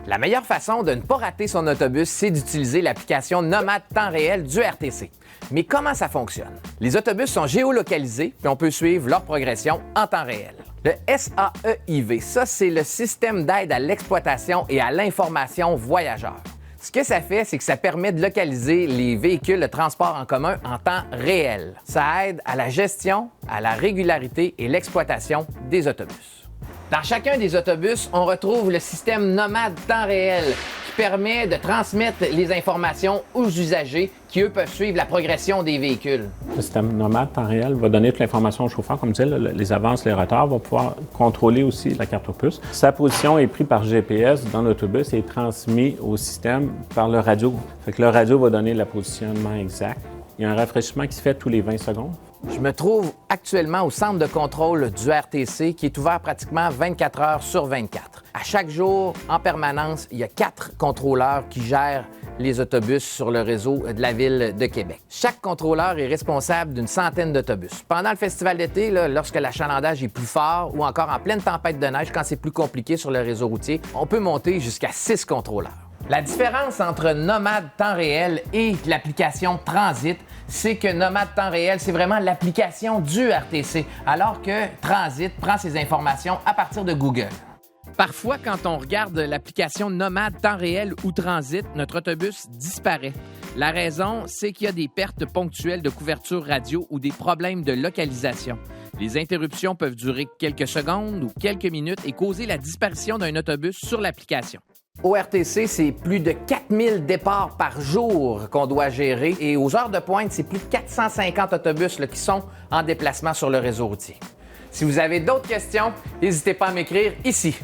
La meilleure façon de ne pas rater son autobus, c'est d'utiliser l'application Nomade Temps Réel du RTC. Mais comment ça fonctionne? Les autobus sont géolocalisés, puis on peut suivre leur progression en temps réel. Le SAEIV, ça c'est le système d'aide à l'exploitation et à l'information voyageurs. Ce que ça fait, c'est que ça permet de localiser les véhicules de transport en commun en temps réel. Ça aide à la gestion, à la régularité et l'exploitation des autobus. Dans chacun des autobus, on retrouve le système Nomade Temps Réel qui permet de transmettre les informations aux usagers qui, eux, peuvent suivre la progression des véhicules. Le système Nomade Temps Réel va donner toute l'information au chauffeur, comme tu disais, les avances, les retards, va pouvoir contrôler aussi la carte opus. Sa position est prise par GPS dans l'autobus et est transmise au système par le radio. Fait que le radio va donner le positionnement exact. Il y a un rafraîchissement qui se fait tous les 20 secondes. Je me trouve actuellement au centre de contrôle du RTC qui est ouvert pratiquement 24 heures sur 24. À chaque jour, en permanence, il y a 4 contrôleurs qui gèrent les autobus sur le réseau de la Ville de Québec. Chaque contrôleur est responsable d'une centaine d'autobus. Pendant le festival d'été, lorsque l'achalandage est plus fort ou encore en pleine tempête de neige, quand c'est plus compliqué sur le réseau routier, on peut monter jusqu'à 6 contrôleurs. La différence entre Nomade Temps Réel et l'application Transit, c'est que Nomade Temps Réel, c'est vraiment l'application du RTC, alors que Transit prend ses informations à partir de Google. Parfois, quand on regarde l'application Nomade Temps Réel ou Transit, notre autobus disparaît. La raison, c'est qu'il y a des pertes ponctuelles de couverture radio ou des problèmes de localisation. Les interruptions peuvent durer quelques secondes ou quelques minutes et causer la disparition d'un autobus sur l'application. Au RTC, c'est plus de 4000 départs par jour qu'on doit gérer et aux heures de pointe, c'est plus de 450 autobus qui sont en déplacement sur le réseau routier. Si vous avez d'autres questions, n'hésitez pas à m'écrire ici.